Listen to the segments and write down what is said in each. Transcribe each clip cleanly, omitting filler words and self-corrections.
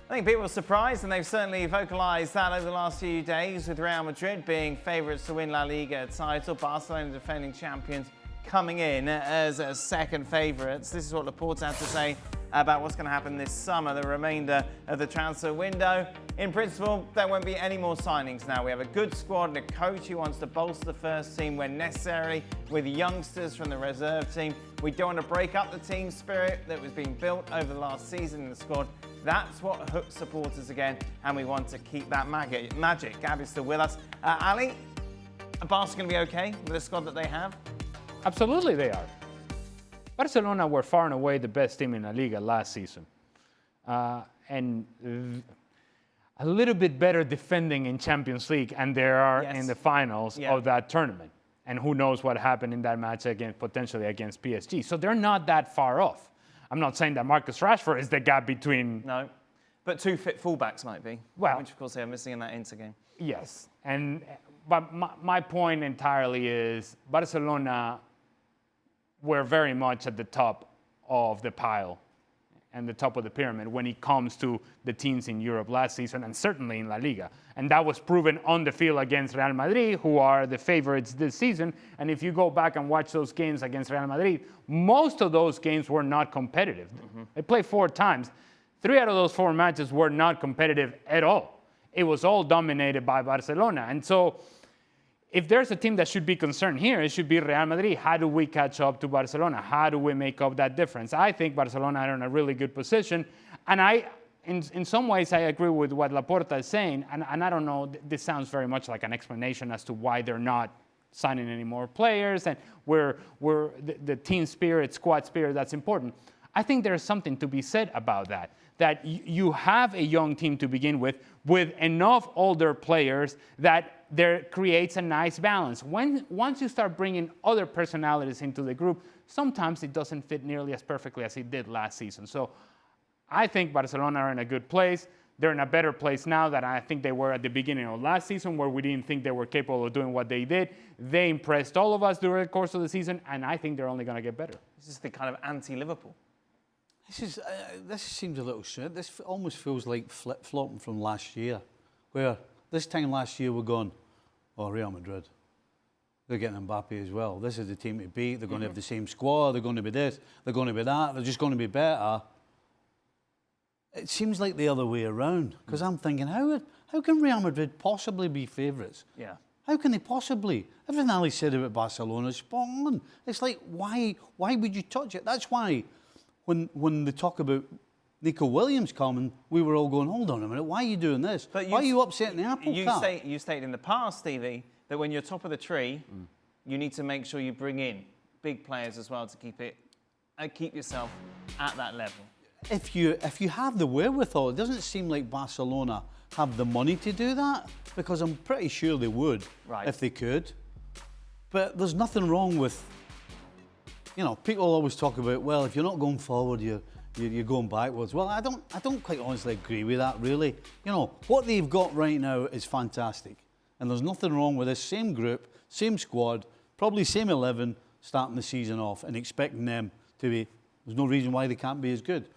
I think people are surprised, and they've certainly vocalised that over the last few days, with Real Madrid being favourites to win La Liga title, Barcelona defending champions coming in as second favourites. This is what Laporta had to say about what's going to happen this summer, the remainder of the transfer window. In principle, there won't be any more signings now. We have a good squad and a coach who wants to bolster the first team when necessary with youngsters from the reserve team. We don't want to break up the team spirit that was being built over the last season in the squad. That's what hooks supporters again, and we want to keep that magic. Gabby's still with us. Ali, are Barca going to be okay with the squad that they have? Absolutely they are. Barcelona were far and away the best team in La Liga last season. And a little bit better defending in Champions League, and they are in the finals of that tournament. And who knows what happened in that match potentially against PSG. So they're not that far off. I'm not saying that Marcus Rashford is the gap between... No, but two fit fullbacks might be, well, which of course they are missing in that Inter game. Yes, but my point entirely is Barcelona were very much at the top of the pile and the top of the pyramid when it comes to the teams in Europe last season, and certainly in La Liga. And that was proven on the field against Real Madrid, who are the favorites this season. And if you go back and watch those games against Real Madrid, most of those games were not competitive. They played 4 times. 3 out of those 4 matches were not competitive at all. It was all dominated by Barcelona. And so if there's a team that should be concerned here, it should be Real Madrid. How do we catch up to Barcelona? How do we make up that difference? I think Barcelona are in a really good position. And in some ways, I agree with what Laporta is saying. And I don't know, this sounds very much like an explanation as to why they're not signing any more players and where the team spirit, squad spirit, that's important. I think there's something to be said about that. That you have a young team to begin with enough older players that there creates a nice balance. Once you start bringing other personalities into the group, sometimes it doesn't fit nearly as perfectly as it did last season. So I think Barcelona are in a good place. They're in a better place now than I think they were at the beginning of last season, where we didn't think they were capable of doing what they did. They impressed all of us during the course of the season, and I think they're only going to get better. This is the kind of anti-Liverpool. This seems a little soon. This almost feels like flip-flopping from last year, where this time last year we're going, oh, Real Madrid, they're getting Mbappe as well. This is the team to beat. They're going to have the same squad. They're going to be this. They're going to be that. They're just going to be better. It seems like the other way around, because I'm thinking, how can Real Madrid possibly be favourites? Yeah. How can they possibly? Everything Ali said about Barcelona is spot on. It's like, why would you touch it? That's why when they talk about Nicol Williams coming, we were all going, hold on a minute, why are you doing this? Why are you upsetting the apple cart? You stated in the past, Stevie, that when you're top of the tree, you need to make sure you bring in big players as well to keep yourself at that level. If you have the wherewithal, it doesn't seem like Barcelona have the money to do that, because I'm pretty sure they would if they could. But there's nothing wrong with, people always talk about, well, if you're not going forward, you're going backwards. Well, I don't quite honestly agree with that, really. What they've got right now is fantastic. And there's nothing wrong with this same group, same squad, probably same 11 starting the season off and expecting them to be, there's no reason why they can't be as good.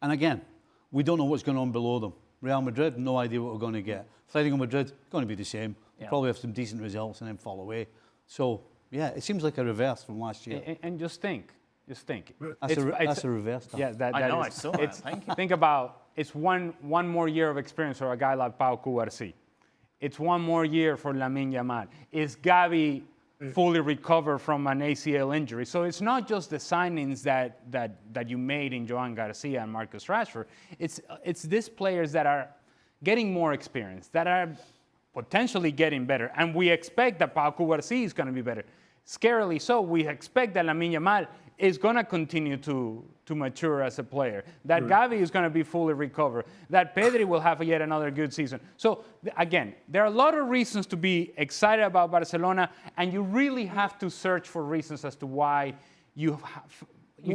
And again, we don't know what's going on below them. Real Madrid, no idea what we're going to get. Atletico Madrid, going to be the same. We'll probably have some decent results and then fall away. So, yeah, it seems like a reverse from last year. And just think. That's a reverse. Yeah, I saw that. Thank you. Think about, it's one more year of experience for a guy like Pau Cubarsí. It's one more year for Lamine Yamal. Is Gavi fully recovered from an ACL injury? So it's not just the signings that you made in Joan Garcia and Marcus Rashford. It's these players that are getting more experience, that are potentially getting better. And we expect that Pau Cubarsí is going to be better. Scarily so, we expect that Lamine Yamal is going to continue to mature as a player, that Gavi is going to be fully recovered, that Pedri will have yet another good season. So, again, there are a lot of reasons to be excited about Barcelona, and you really have to search for reasons as to why you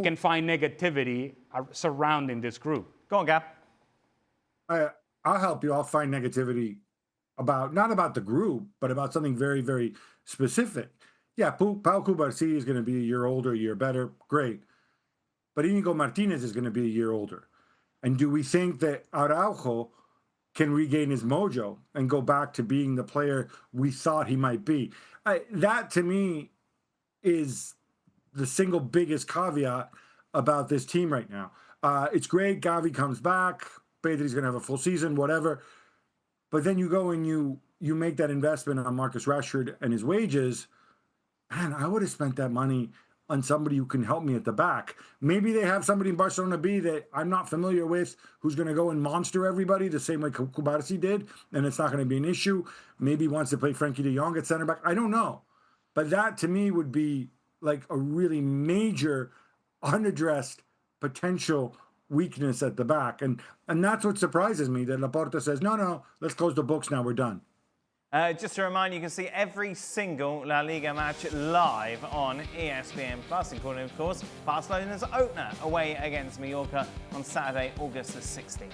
can find negativity surrounding this group. Go on, Gab. I'll help you. I'll find negativity not about the group, but about something very, very specific. Yeah, Pau Cubarsí is going to be a year older, a year better. Great. But Inigo Martinez is going to be a year older. And do we think that Araujo can regain his mojo and go back to being the player we thought he might be? That, to me, is the single biggest caveat about this team right now. It's great. Gavi comes back. Pedri's going to have a full season, whatever. But then you go and you make that investment on Marcus Rashford and his wages. Man, I would have spent that money on somebody who can help me at the back. Maybe they have somebody in Barcelona B that I'm not familiar with who's going to go and monster everybody the same way Kubarsi did, and it's not going to be an issue. Maybe he wants to play Frankie de Jong at center back. I don't know. But that, to me, would be like a really major, unaddressed potential weakness at the back. And that's what surprises me, that Laporta says, no, let's close the books now, we're done. Just a reminder, you can see every single La Liga match live on ESPN Plus, including, of course, Barcelona's opener away against Mallorca on Saturday, August the 16th.